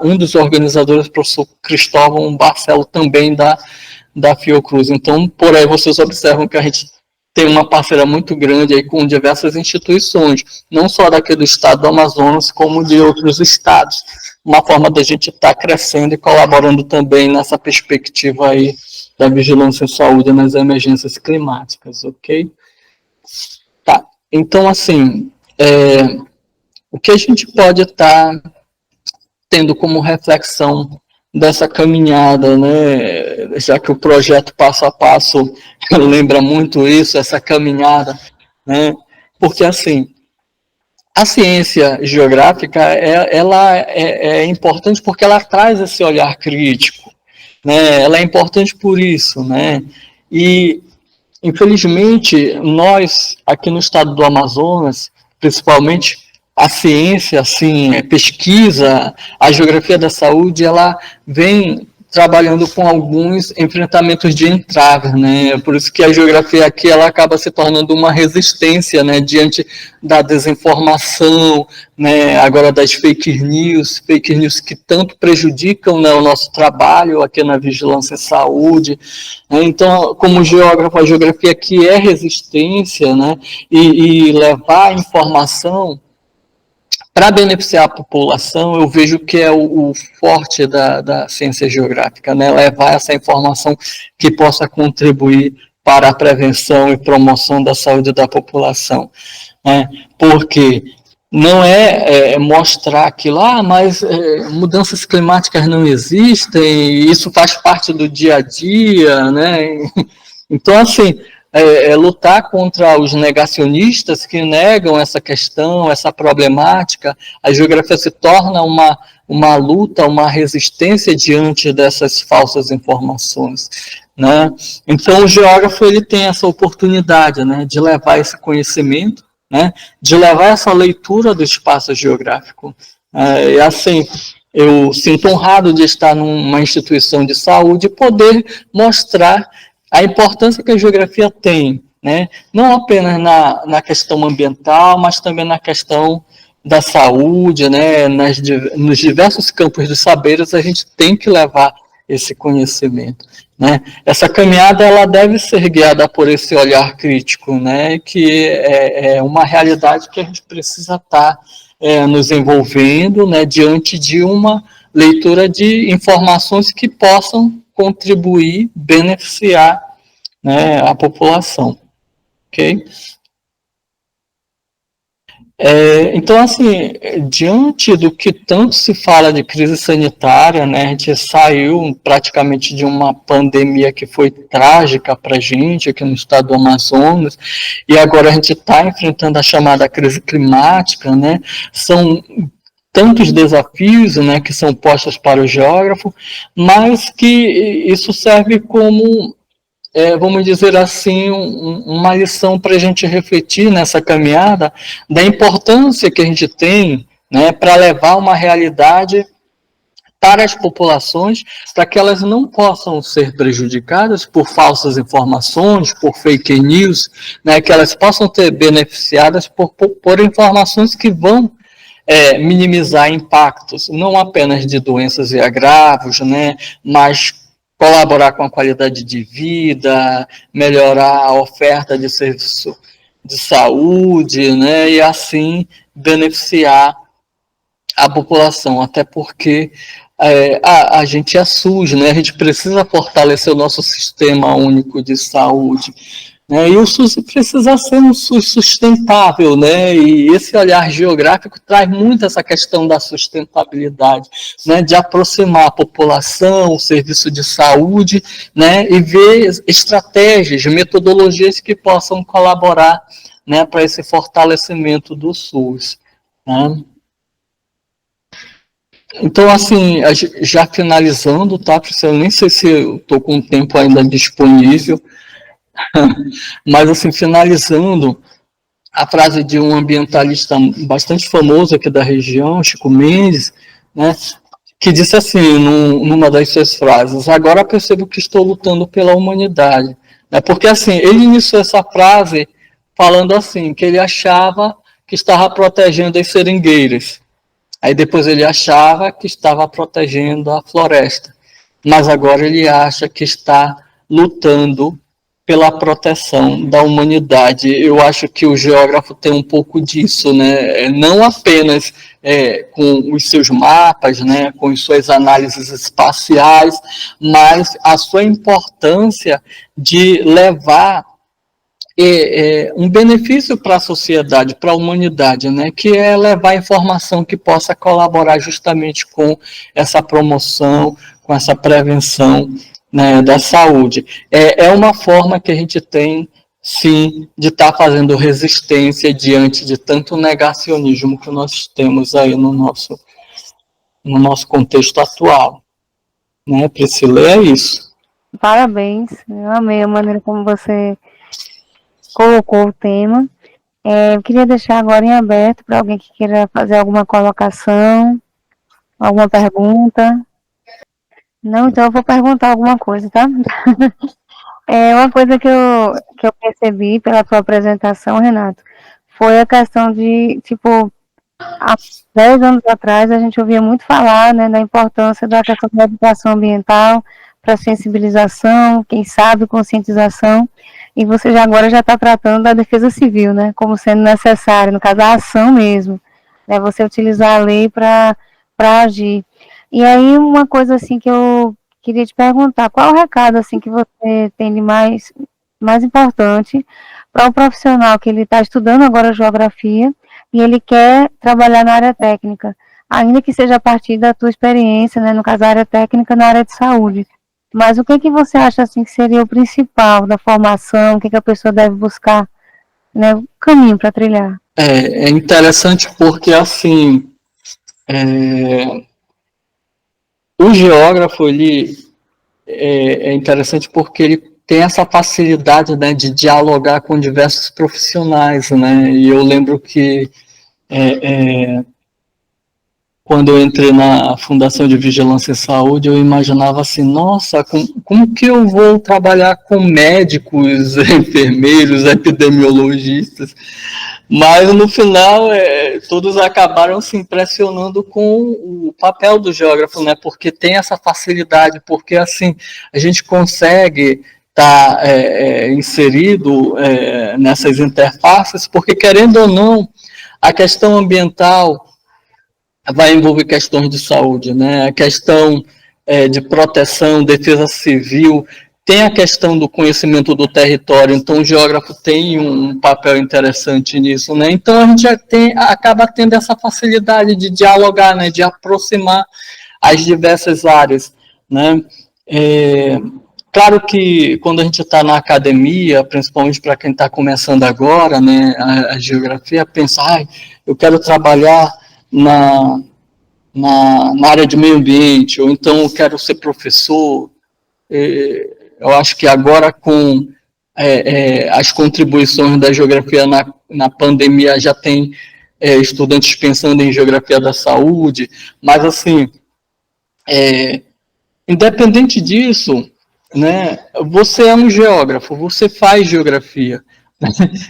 um dos organizadores, o professor Cristóvão Barcelo, também da Fiocruz. Então, por aí vocês observam que a gente tem uma parceria muito grande aí com diversas instituições, não só daqui do estado do Amazonas, como de outros estados. Uma forma da gente estar crescendo e colaborando também nessa perspectiva aí da vigilância em saúde nas emergências climáticas, ok? Tá, então assim, o que a gente pode estar tendo como reflexão dessa caminhada, né, já que o projeto Passo a Passo lembra muito isso, essa caminhada, né, porque assim, a ciência geográfica, ela é importante porque ela traz esse olhar crítico, né, ela é importante por isso, né, e infelizmente nós aqui no estado do Amazonas, principalmente a ciência, assim, pesquisa, a geografia da saúde, ela vem trabalhando com alguns enfrentamentos de entrave, né? Por isso que a geografia aqui ela acaba se tornando uma resistência, né, diante da desinformação, né, agora das fake news que tanto prejudicam, né, o nosso trabalho aqui na vigilância em saúde. Né? Então, como geógrafo, a geografia aqui é resistência, né, e levar a informação para beneficiar a população, eu vejo que é o forte da ciência geográfica, né? Levar essa informação que possa contribuir para a prevenção e promoção da saúde da população. Né? Porque não mostrar aquilo, mas mudanças climáticas não existem, isso faz parte do dia a dia, né? Então, assim, lutar contra os negacionistas que negam essa questão, essa problemática. A geografia se torna uma luta, uma resistência diante dessas falsas informações, né? Então, o geógrafo ele tem essa oportunidade, né, de levar esse conhecimento, né, de levar essa leitura do espaço geográfico. E assim, eu sinto honrado de estar numa instituição de saúde e poder mostrar a importância que a geografia tem, né? Não apenas na questão ambiental, mas também na questão da saúde, né? Nos diversos campos dos saberes, a gente tem que levar esse conhecimento, né? Essa caminhada ela deve ser guiada por esse olhar crítico, né? Que é uma realidade que a gente precisa estar nos envolvendo, né? Diante de uma leitura de informações que possam contribuir, beneficiar, né, a população, ok? Então, assim, diante do que tanto se fala de crise sanitária, né, a gente saiu praticamente de uma pandemia que foi trágica para a gente aqui no estado do Amazonas, e agora a gente está enfrentando a chamada crise climática, né, são tantos desafios, né, que são postos para o geógrafo, mas que isso serve como, vamos dizer assim, uma lição para a gente refletir nessa caminhada da importância que a gente tem, né, para levar uma realidade para as populações, para que elas não possam ser prejudicadas por falsas informações, por fake news, né, que elas possam ter beneficiadas por informações que vão minimizar impactos, não apenas de doenças e agravos, né, mas colaborar com a qualidade de vida, melhorar a oferta de serviço de saúde, né, e assim beneficiar a população, até porque a gente é SUS, né, a gente precisa fortalecer o nosso sistema único de saúde, né, e o SUS precisa ser um SUS sustentável, né, e esse olhar geográfico traz muito essa questão da sustentabilidade, né, de aproximar a população, o serviço de saúde, né, e ver estratégias, metodologias que possam colaborar, né, para esse fortalecimento do SUS, né. Então, assim, já finalizando, tá, Priscila? Nem sei se eu estou com o tempo ainda disponível, mas, assim, finalizando, a frase de um ambientalista bastante famoso aqui da região, Chico Mendes, né, que disse assim, numa das suas frases: agora percebo que estou lutando pela humanidade. Né, porque, assim, ele iniciou essa frase falando assim, que ele achava que estava protegendo as seringueiras. Aí depois ele achava que estava protegendo a floresta, mas agora ele acha que está lutando pela proteção da humanidade. Eu acho que o geógrafo tem um pouco disso, né? Não apenas com os seus mapas, né? Com as suas análises espaciais, mas a sua importância de levar um benefício para a sociedade, para a humanidade, né, que é levar informação que possa colaborar justamente com essa promoção, com essa prevenção, né, da saúde. É uma forma que a gente tem, sim, de estar fazendo resistência diante de tanto negacionismo que nós temos aí no nosso contexto atual. Né, Priscila, é isso. Parabéns, eu amei a maneira como você colocou o tema. Eu queria deixar agora em aberto para alguém que queira fazer alguma colocação, alguma pergunta. Não, então eu vou perguntar alguma coisa, tá? Uma coisa que eu percebi pela tua apresentação, Renato, foi a questão de, tipo, há 10 anos atrás a gente ouvia muito falar, né, da importância da questão da educação ambiental para sensibilização, quem sabe conscientização, e você já agora já está tratando da defesa civil, né, como sendo necessário, no caso a ação mesmo, né, você utilizar a lei para agir. E aí uma coisa assim que eu queria te perguntar, qual o recado assim que você tem de mais importante para o profissional que ele está estudando agora geografia e ele quer trabalhar na área técnica, ainda que seja a partir da tua experiência, né, no caso a área técnica na área de saúde. Mas o que você acha assim que seria o principal da formação, o que a pessoa deve buscar, né, o caminho para trilhar? É interessante porque, assim, o geógrafo, ele é interessante porque ele tem essa facilidade, né, de dialogar com diversos profissionais, né, e eu lembro que quando eu entrei na Fundação de Vigilância e Saúde, eu imaginava assim, nossa, como que eu vou trabalhar com médicos, enfermeiros, epidemiologistas? Mas no final, todos acabaram se impressionando com o papel do geógrafo, né? Porque tem essa facilidade, porque assim a gente consegue estar inserido nessas interfaces, porque querendo ou não, a questão ambiental vai envolver questões de saúde, né? A questão de proteção, defesa civil, tem a questão do conhecimento do território, então o geógrafo tem um papel interessante nisso, né? Então a gente acaba tendo essa facilidade de dialogar, né? De aproximar as diversas áreas, né? Claro que quando a gente está na academia, principalmente para quem está começando agora, né, a geografia, pensa, eu quero trabalhar na área de meio ambiente, ou então eu quero ser professor. Eu acho que agora com as contribuições da geografia na pandemia já tem estudantes pensando em geografia da saúde, mas assim, independente disso, né, você é um geógrafo, você faz geografia,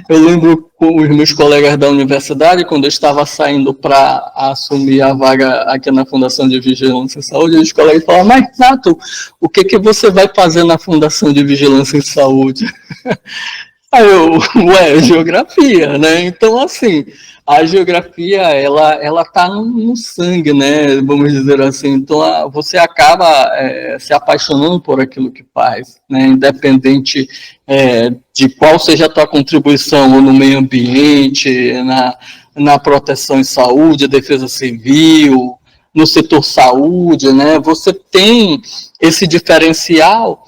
Eu lembro com os meus colegas da universidade, quando eu estava saindo para assumir a vaga aqui na Fundação de Vigilância em Saúde, os colegas falavam, mas Renato, o que, que você vai fazer na Fundação de Vigilância em Saúde? Aí eu, geografia, né? Então, assim, a geografia, ela tá no sangue, né? Vamos dizer assim. Então, você acaba se apaixonando por aquilo que faz, né? Independente de qual seja a tua contribuição ou no meio ambiente, na proteção em saúde, defesa civil, no setor saúde, né? Você tem esse diferencial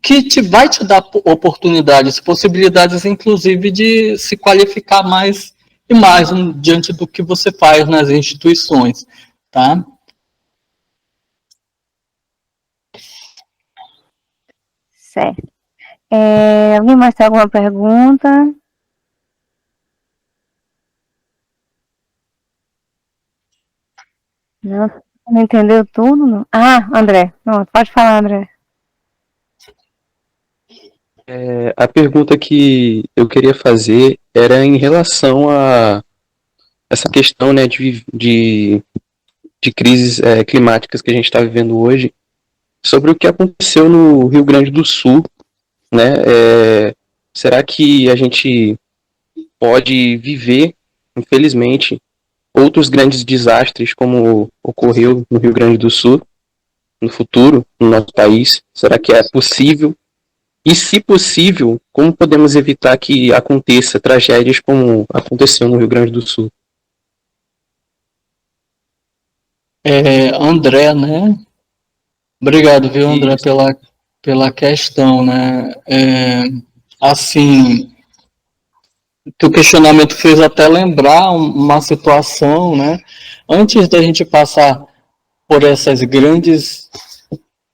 que vai te dar oportunidades, possibilidades, inclusive, de se qualificar mais e mais diante do que você faz nas instituições, tá? Certo. Alguém mais tem alguma pergunta? Não entendeu tudo? Não? Ah, André. Não, pode falar, André. A pergunta que eu queria fazer era em relação a essa questão, né, de crises climáticas que a gente está vivendo hoje, sobre o que aconteceu no Rio Grande do Sul, né? Será que a gente pode viver, infelizmente, outros grandes desastres como ocorreu no Rio Grande do Sul no futuro, no nosso país? Será que é possível? E, se possível, como podemos evitar que aconteça tragédias como aconteceu no Rio Grande do Sul? André, né? Obrigado, viu, André, Isso. pela questão, né? Assim, teu questionamento fez até lembrar uma situação, né? Antes da gente passar por essas grandes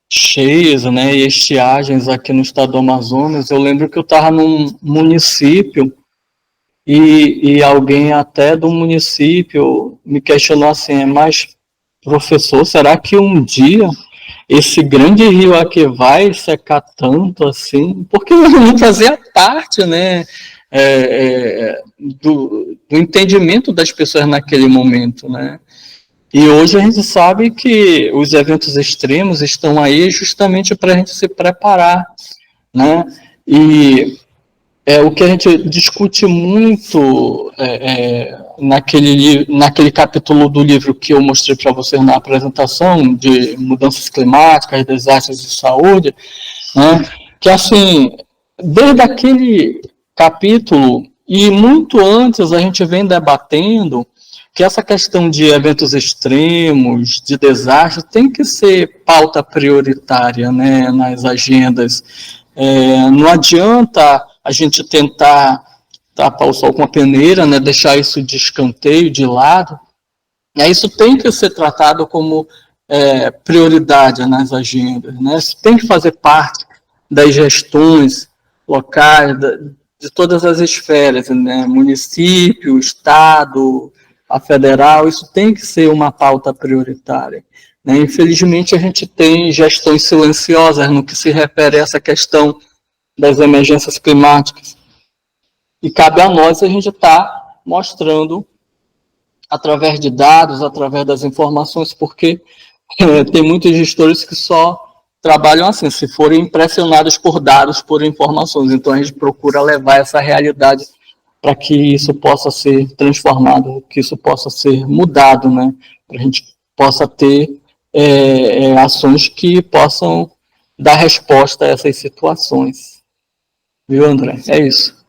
cheias, né, e estiagens aqui no estado do Amazonas, eu lembro que eu estava num município e alguém até do município me questionou assim, mas professor, será que um dia esse grande rio aqui vai secar tanto assim? Porque não fazia parte, né, do entendimento das pessoas naquele momento, né? E hoje a gente sabe que os eventos extremos estão aí justamente para a gente se preparar, né? E o que a gente discute muito naquele capítulo do livro que eu mostrei para vocês na apresentação, de mudanças climáticas, desastres de saúde, né? Que assim, desde aquele capítulo e muito antes a gente vem debatendo que essa questão de eventos extremos, de desastre, tem que ser pauta prioritária, né, nas agendas. Não adianta a gente tentar tapar o sol com a peneira, né, deixar isso de escanteio, de lado. Isso tem que ser tratado como prioridade nas agendas, né? Isso tem que fazer parte das gestões locais, de todas as esferas, né? Município, Estado, a federal, isso tem que ser uma pauta prioritária, né? Infelizmente, a gente tem gestões silenciosas no que se refere a essa questão das emergências climáticas. E cabe a nós a gente estar mostrando, através de dados, através das informações, porque tem muitos gestores que só trabalham assim, se forem impressionados por dados, por informações. Então, a gente procura levar essa realidade para que isso possa ser transformado, que isso possa ser mudado, né? Para a gente possa ter ações que possam dar resposta a essas situações. Viu, André? É isso.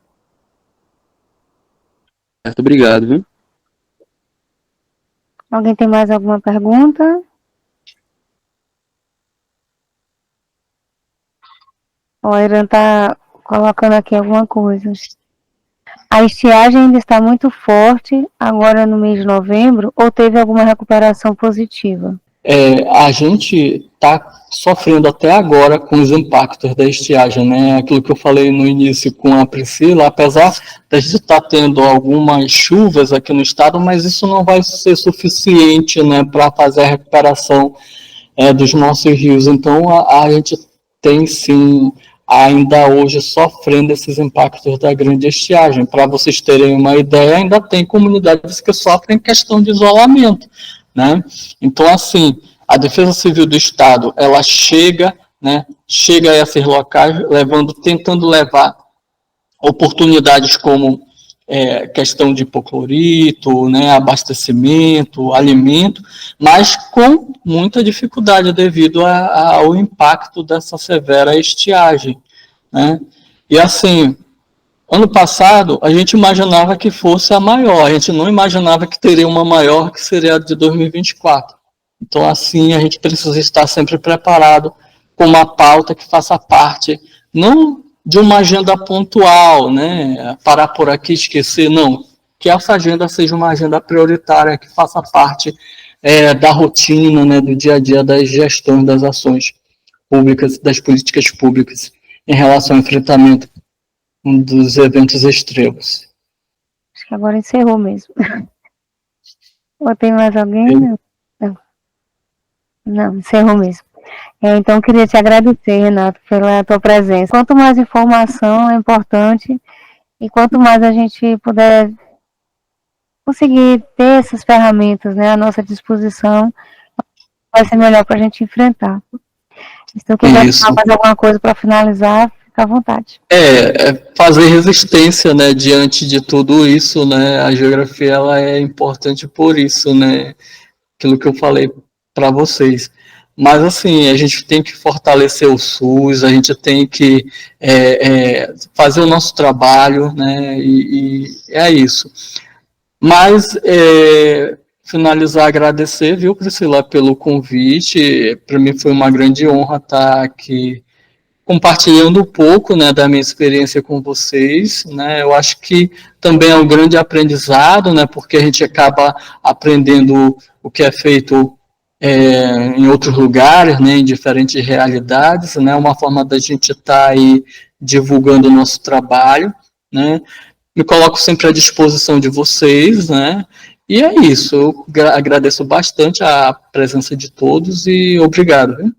Certo, obrigado, viu? Alguém tem mais alguma pergunta? O Irã está colocando aqui alguma coisa. A estiagem ainda está muito forte agora no mês de novembro ou teve alguma recuperação positiva? A gente está sofrendo até agora com os impactos da estiagem, né? Aquilo que eu falei no início com a Priscila, apesar de a gente estar tendo algumas chuvas aqui no estado, mas isso não vai ser suficiente, né, para fazer a recuperação dos nossos rios. Então, a gente tem sim ainda hoje sofrendo esses impactos da grande estiagem. Para vocês terem uma ideia, ainda tem comunidades que sofrem questão de isolamento, né? Então, assim, a Defesa Civil do Estado, ela chega, né, chega a esses locais, tentando levar oportunidades como questão de hipoclorito, né, abastecimento, alimento, mas com muita dificuldade devido ao impacto dessa severa estiagem, né? E assim, ano passado a gente imaginava que fosse a maior, a gente não imaginava que teria uma maior, que seria a de 2024. Então, assim, a gente precisa estar sempre preparado com uma pauta que faça parte, não de uma agenda pontual, né, parar por aqui, esquecer, não, que essa agenda seja uma agenda prioritária, que faça parte da rotina, né, do dia a dia das gestões das ações públicas, das políticas públicas, em relação ao enfrentamento dos eventos extremos. Acho que agora encerrou mesmo. Ou tem mais alguém? Não. Não, encerrou mesmo. Então, eu queria te agradecer, Renato, pela tua presença. Quanto mais informação é importante, e quanto mais a gente puder conseguir ter essas ferramentas, né, à nossa disposição, vai ser melhor para a gente enfrentar. Se tu quiser falar mais alguma coisa para finalizar, fica à vontade. Fazer resistência, né, diante de tudo isso, né, a geografia ela é importante por isso, né, aquilo que eu falei para vocês. Mas, assim, a gente tem que fortalecer o SUS, a gente tem que fazer o nosso trabalho, né, e é isso. Mas, finalizar, agradecer, viu, Priscila, pelo convite. Para mim foi uma grande honra estar aqui compartilhando um pouco, né, da minha experiência com vocês, né. Eu acho que também é um grande aprendizado, né, porque a gente acaba aprendendo o que é feito em outros lugares, né, em diferentes realidades, né, uma forma da gente estar aí divulgando o nosso trabalho, né. Me coloco sempre à disposição de vocês, né, e é isso. Eu agradeço bastante a presença de todos e obrigado, viu?